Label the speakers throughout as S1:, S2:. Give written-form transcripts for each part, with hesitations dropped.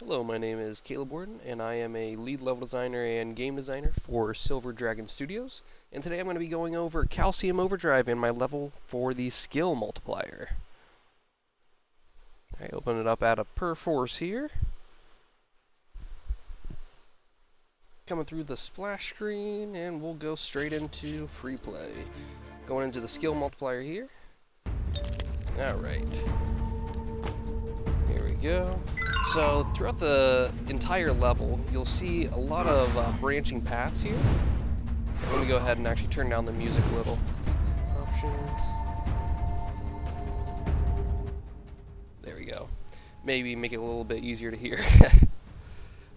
S1: Hello, my name is Caleb Warden, and I am a lead level designer and game designer for Silver Dragon Studios. And today I'm going to be going over Calcium Overdrive and my level for the skill multiplier. I open it up at a Perforce here. Coming through the splash screen, and we'll go straight into free play. Going into the skill multiplier here. Alright. Here we go. So throughout the entire level, you'll see a lot of branching paths here. Let me go ahead and actually turn down the music a little. Options. There we go. Maybe make it a little bit easier to hear.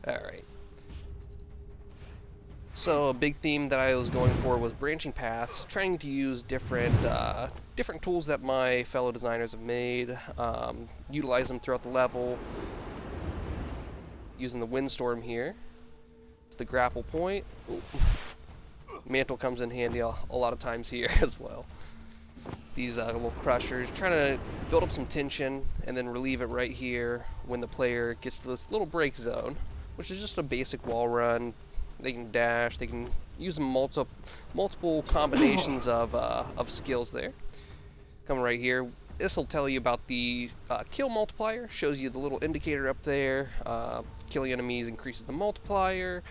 S1: Alright. So a big theme that I was going for was branching paths, trying to use different tools that my fellow designers have made, utilize them throughout the level, using the windstorm here, the grapple point. Ooh. Mantle comes in handy a lot of times here as well. These little crushers, trying to build up some tension and then relieve it right here when the player gets to this little break zone, which is just a basic wall run. They can dash, they can use multiple combinations of skills there. Coming right here, this will tell you about the kill multiplier, shows you the little indicator up there. Killing enemies increases the multiplier.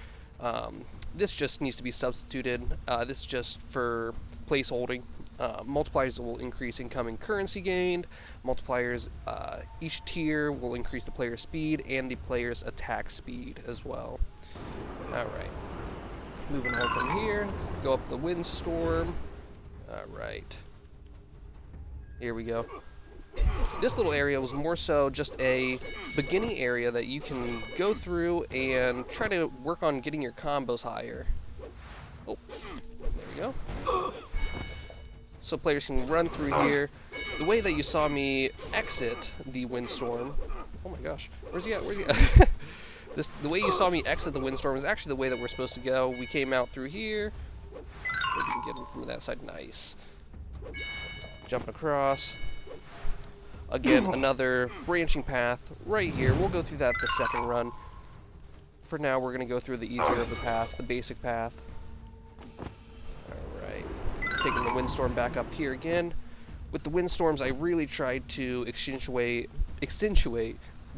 S1: This just needs to be substituted. This is just for placeholding. Multipliers will increase incoming currency gained. Multipliers, each tier will increase the player's speed and the player's attack speed as well. Alright. Moving on from here, go up the windstorm. Alright. Here we go. This little area was more so just a beginning area that you can go through and try to work on getting your combos higher. Oh, there we go. So players can run through here. The way that you saw me exit the windstorm, oh my gosh, where's he at? Where's he at? The way you saw me exit the windstorm is actually the way that we're supposed to go. We came out through here. Maybe we can get him from that side. Nice. Jumping across. Again, another branching path right here. We'll go through that the second run. For now, we're going to go through the easier of the paths, the basic path. Alright. Taking the windstorm back up here again. With the windstorms, I really tried to accentuate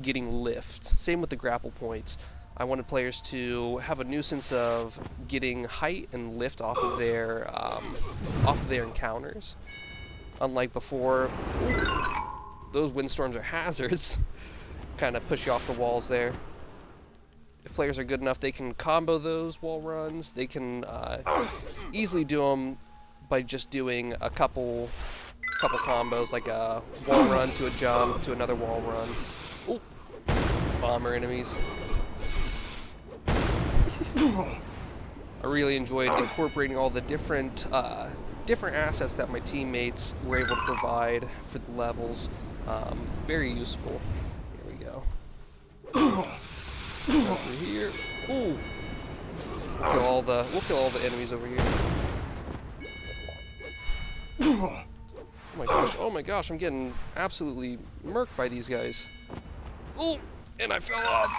S1: getting lift. Same with the grapple points. I wanted players to have a nuisance of getting height and lift off of their encounters. Unlike before, those windstorms are hazards. Kind of push you off the walls there. If players are good enough, they can combo those wall runs. They can easily do them by just doing a couple combos, like a wall run to a jump to another wall run. Ooh. Bomber enemies. I really enjoyed incorporating all the different assets that my teammates were able to provide for the levels. Very useful. Here we go. Over here. Ooh. We'll kill all the enemies over here. Oh my gosh, I'm getting absolutely murked by these guys. Ooh, and I fell off.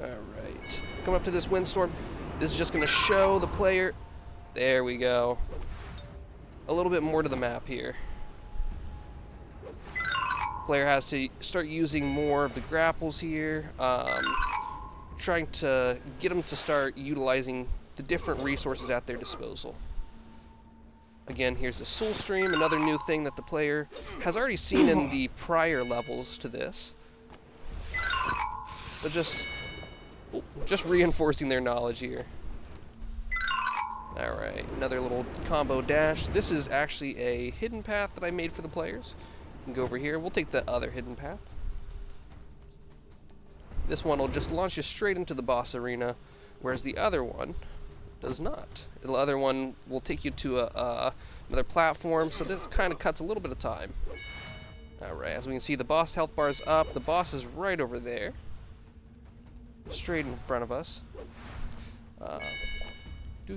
S1: Alright. Come up to this windstorm. This is just going to show the player. There we go. A little bit more to the map here. Player has to start using more of the grapples here. Trying to get them to start utilizing the different resources at their disposal. Again, here's the soul stream, another new thing that the player has already seen in the prior levels to this. But just reinforcing their knowledge here. Alright, another little combo dash. This is actually a hidden path that I made for the players. You can go over here. We'll take the other hidden path. This one will just launch you straight into the boss arena, whereas the other one does not. The other one will take you to another platform, so this kind of cuts a little bit of time. Alright, as we can see, the boss health bar is up. The boss is right over there. Straight in front of us. There we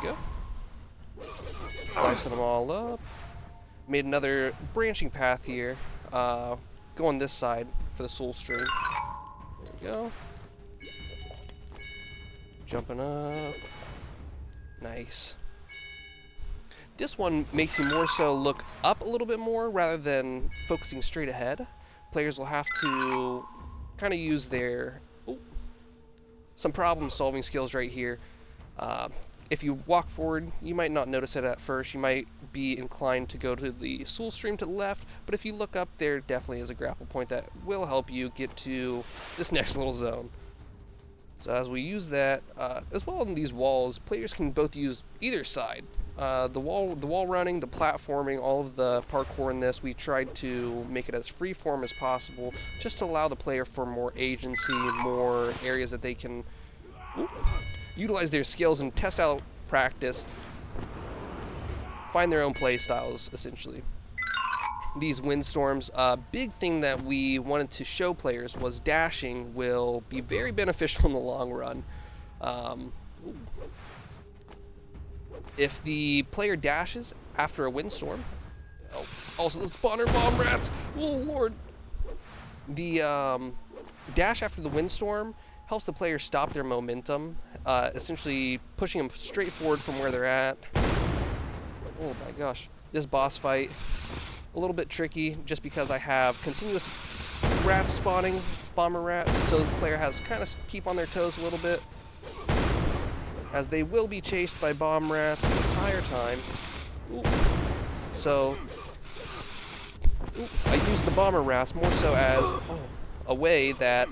S1: go. Slicing them all up. Made another branching path here. go on this side for the soul stream. There we go. Jumping up. Nice. This one makes you more so look up a little bit more rather than focusing straight ahead. Players will have to kind of use their some problem solving skills right here. If you walk forward, you might not notice it at first. You might be inclined to go to the soul stream to the left, but if you look up, there definitely is a grapple point that will help you get to this next little zone. So as we use that, as well in these walls, players can both use either side. The wall running, the platforming, all of the parkour in this, we tried to make it as free-form as possible, just to allow the player for more agency, more areas that they can utilize their skills and test out practice, find their own play styles, essentially. These windstorms, a big thing that we wanted to show players was dashing will be very beneficial in the long run. If the player dashes after a windstorm, also the spawner bomb rats, oh lord. The dash after the windstorm helps the player stop their momentum, essentially pushing them straight forward from where they're at. Oh my gosh, this boss fight, a little bit tricky just because I have continuous rats spawning, bomber rats, so the player has to kind of keep on their toes a little bit, as they will be chased by bomb rats the entire time. So, I use the bomber rats more so as a way to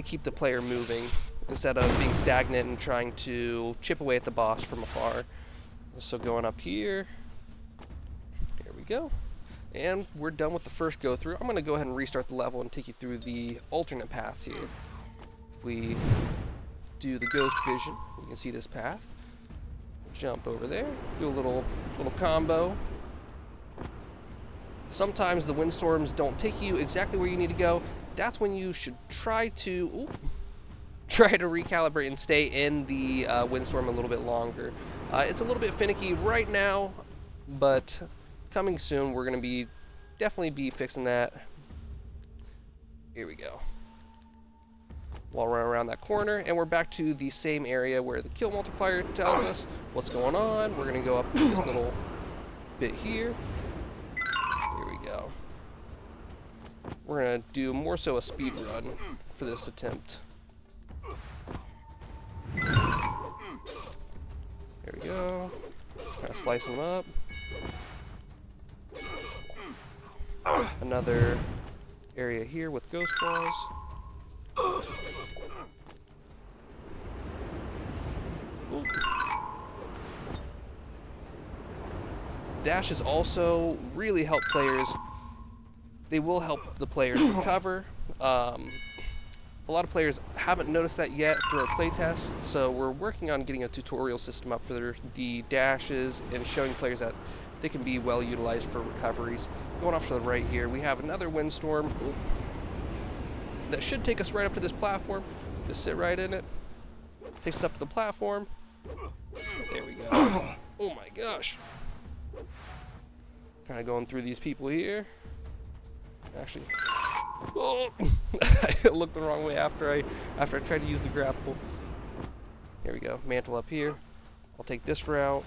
S1: keep the player moving instead of being stagnant and trying to chip away at the boss from afar. So going up here, here we go, and we're done with the first go through. I'm going to go ahead and restart the level and take you through the alternate paths here. If we do the ghost vision, you can see this path. Jump over there, do a little combo. Sometimes the windstorms don't take you exactly where you need to go. That's when you should try to recalibrate and stay in the windstorm a little bit longer. It's a little bit finicky right now, but coming soon we're going to definitely be fixing that. Here we go. We'll run around that corner, and we're back to the same area where the kill multiplier tells us what's going on. We're going to go up this little bit here. Here we go. We're going to do more so a speed run for this attempt. There we go. Kind of slicing them up. Another area here with ghost balls. Dashes also really help players. They will help the players recover. A lot of players haven't noticed that yet through our playtest, so we're working on getting a tutorial system up for the dashes and showing players that they can be well utilized for recoveries. Going off to the right here, we have another windstorm that should take us right up to this platform. Just sit right in it. Takes us up to the platform. There we go. Oh my gosh. Kind of going through these people here. Actually, oh, I looked the wrong way after I tried to use the grapple. Here we go. Mantle up here. I'll take this route.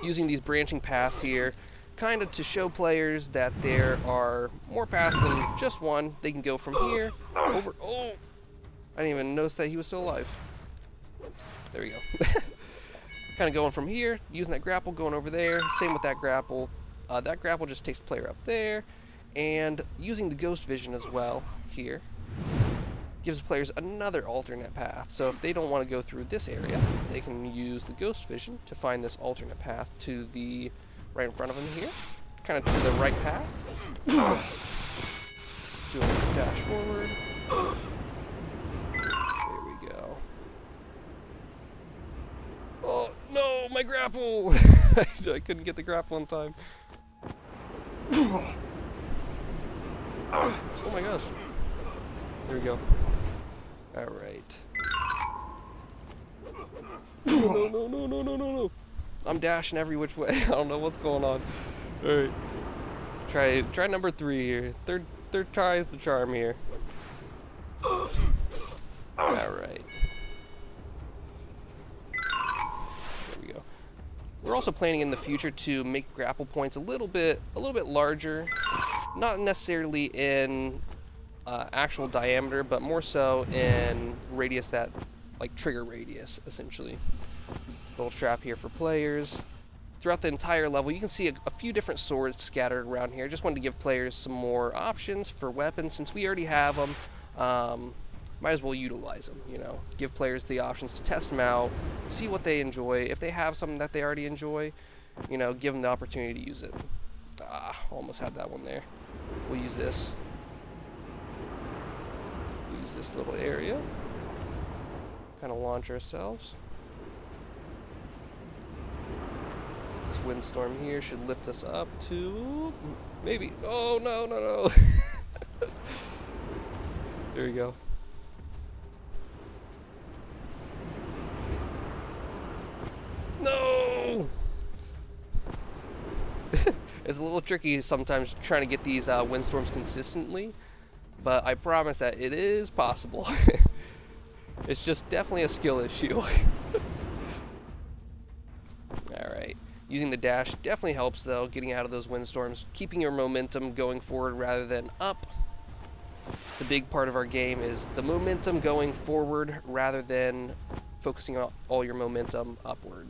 S1: Using these branching paths here, kind of to show players that there are more paths than just one. They can go from here over. Oh, I didn't even notice that he was still alive. There we go. Kind of going from here, using that grapple, going over there. Same with that grapple. That grapple just takes the player up there, and using the ghost vision as well here gives players another alternate path. So if they don't want to go through this area, they can use the ghost vision to find this alternate path to the right in front of them here, kind of to the right path. Do a dash forward. There we go. Oh no, my grapple! I couldn't get the grapple in time. Oh my gosh. There we go. Alright. No. I'm dashing every which way. I don't know what's going on. Alright. Try number 3 here. Third try is the charm here. Alright. There we go. We're also planning in the future to make grapple points a little bit larger. Not necessarily in actual diameter, but more so in radius, that like trigger radius, essentially. Little trap here for players. Throughout the entire level, you can see a few different swords scattered around here. Just wanted to give players some more options for weapons. Since we already have them, might as well utilize them, you know. Give players the options to test them out, see what they enjoy. If they have something that they already enjoy, you know, give them the opportunity to use it. Almost had that one there. We'll use this. We'll use this little area. Kind of launch ourselves. This windstorm here should lift us up to maybe. Oh no, no, no. There we go. No. It's a little tricky sometimes trying to get these windstorms consistently, but I promise that it is possible. It's just definitely a skill issue. Alright, using the dash definitely helps though, getting out of those windstorms, keeping your momentum going forward rather than up. The big part of our game is the momentum going forward rather than focusing on all your momentum upward.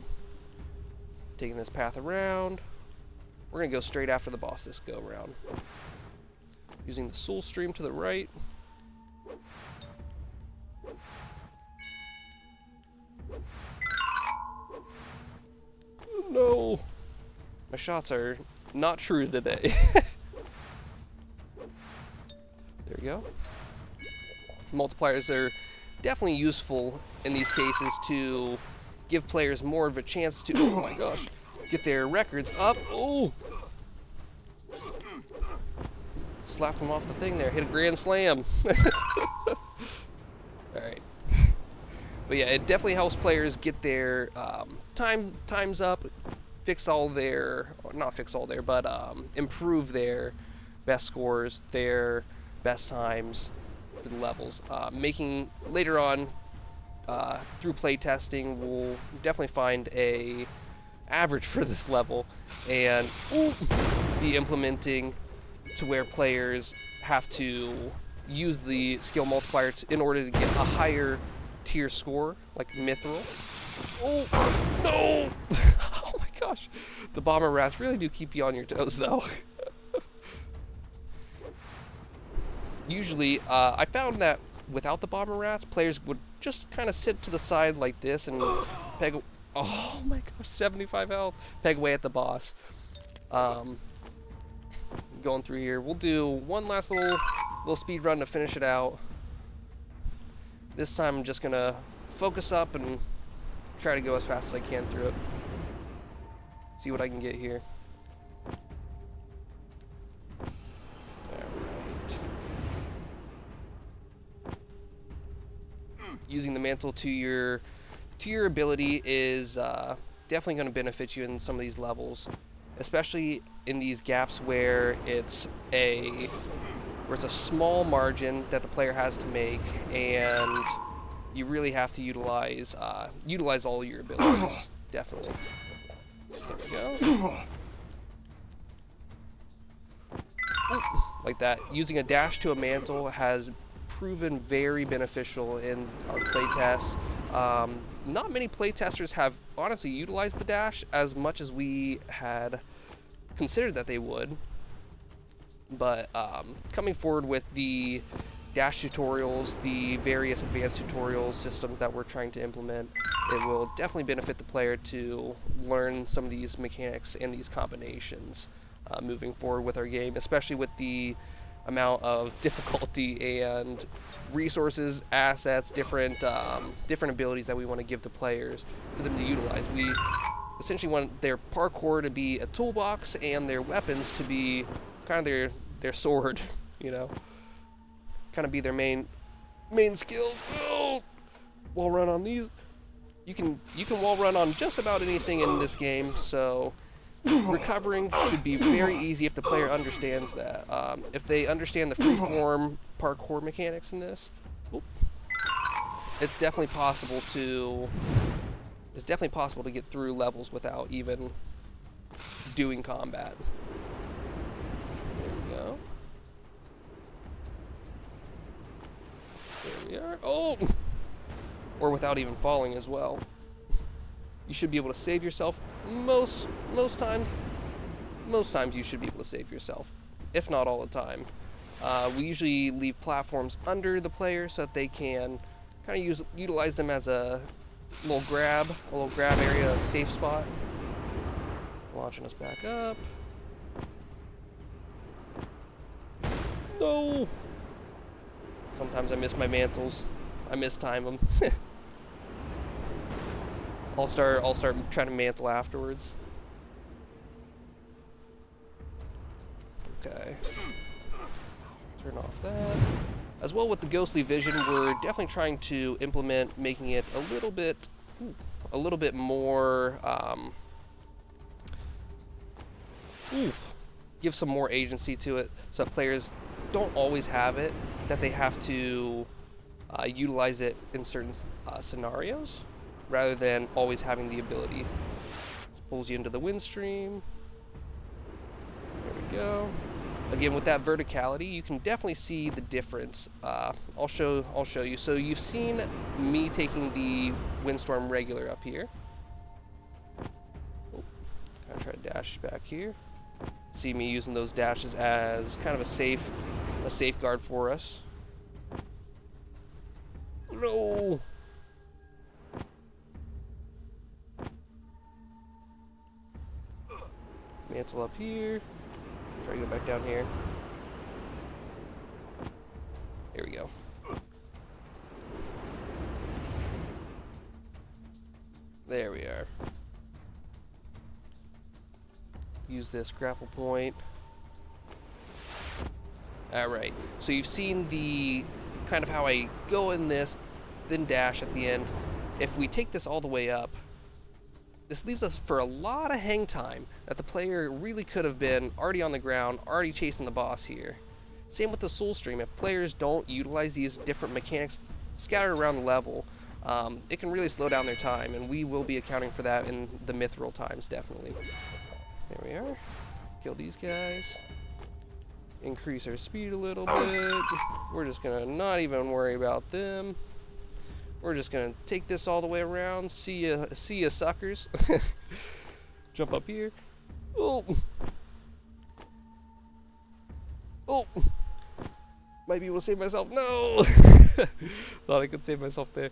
S1: Taking this path around. We're going to go straight after the boss this go around. Using the soul stream to the right. No! My shots are not true today. There we go. Multipliers are definitely useful in these cases to give players more of a chance to, oh my gosh, get their records up. Oh! Slapped them off the thing there. Hit a grand slam. Alright. But yeah, it definitely helps players get their times up, fix all their, not fix all their, but improve their best scores, their best times for the levels. Making later on through playtesting, we'll definitely find a average for this level and be implementing to where players have to use the skill multiplier in order to get a higher tier score, like mithril. Oh no! Oh my gosh, the bomber rats really do keep you on your toes though. Usually, I found that without the bomber rats, players would just kind of sit to the side like this and peg. Oh my gosh, 75 health. Peg away at the boss. Going through here, we'll do one last little speed run to finish it out. This time, I'm just gonna focus up and try to go as fast as I can through it. See what I can get here. Using the mantle to your ability is definitely going to benefit you in some of these levels, especially in these gaps where it's a small margin that the player has to make, and you really have to utilize all your abilities. Definitely. There we go. Ooh, like that. Using a dash to a mantle has proven very beneficial in our playtests. Not many playtesters have honestly utilized the dash as much as we had considered that they would, but coming forward with the dash tutorials, the various advanced tutorial systems that we're trying to implement, it will definitely benefit the player to learn some of these mechanics and these combinations moving forward with our game, especially with the amount of difficulty and resources, assets, different abilities that we want to give the players for them to utilize. We essentially want their parkour to be a toolbox and their weapons to be kind of their sword, you know, kind of be their main skills. Oh! Wall run on these. You can wall run on just about anything in this game, so recovering should be very easy if the player understands that. If they understand the freeform parkour mechanics in this, it's definitely possible to get through levels without even doing combat. There we go. There we are. Oh! Or without even falling as well. You should be able to save yourself most times. Most times you should be able to save yourself, if not all the time. We usually leave platforms under the player so that they can kind of utilize them as a little grab area, a safe spot. Launching us back up. No! Sometimes I miss my mantles. I mistime them. I'll start trying to mantle afterwards. Okay. Turn off that. As well with the ghostly vision, we're definitely trying to implement making it a little bit more give some more agency to it, so that players don't always have it, that they have to utilize it in certain scenarios, rather than always having the ability. This pulls you into the wind stream. There we go. Again, with that verticality, you can definitely see the difference. I'll show you. So you've seen me taking the windstorm regular up here. Kind of try to dash back here. See me using those dashes as kind of a safeguard for us. No. Mantle up here. Try to go back down here. Here we go. There we are. Use this grapple point. Alright, so you've seen the kind of how I go in this, then dash at the end. If we take this all the way up, this leaves us for a lot of hang time that the player really could have been already on the ground, already chasing the boss here. Same with the soul stream. If players don't utilize these different mechanics scattered around the level, it can really slow down their time, and we will be accounting for that in the mithril times, definitely. There we are. Kill these guys. Increase our speed a little bit. We're just gonna not even worry about them. We're just gonna take this all the way around. See ya, suckers. Jump up here. Oh, oh! Might be able to save myself. No! Thought I could save myself there.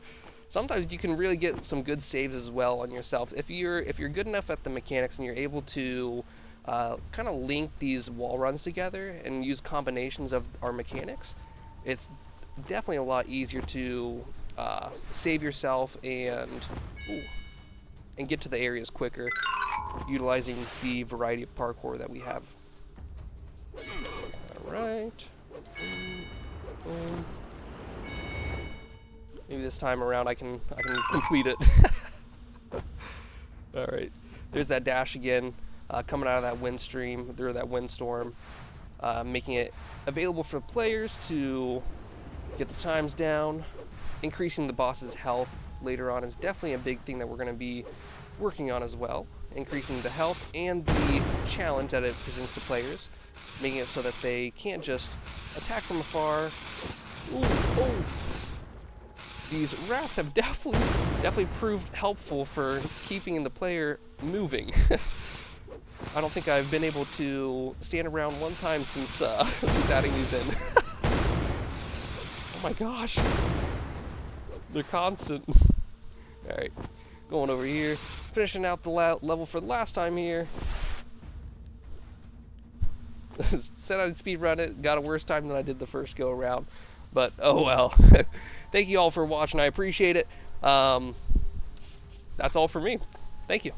S1: Sometimes you can really get some good saves as well on yourself if you're good enough at the mechanics and you're able to kind of link these wall runs together and use combinations of our mechanics. It's definitely a lot easier to save yourself and get to the areas quicker, utilizing the variety of parkour that we have. Alright. Maybe this time around I can complete it. Alright. There's that dash again, coming out of that wind stream, through that windstorm, making it available for the players to get the times down. Increasing the boss's health later on is definitely a big thing that we're going to be working on as well. Increasing the health and the challenge that it presents to players, making it so that they can't just attack from afar. Ooh, oh! These rats have definitely proved helpful for keeping the player moving. I don't think I've been able to stand around one time since adding these in. Oh my gosh! They're constant. Alright, going over here, finishing out the level for the last time here. Said I'd speedrun it, got a worse time than I did the first go around, but oh well. Thank you all for watching, I appreciate it. That's all for me. Thank you.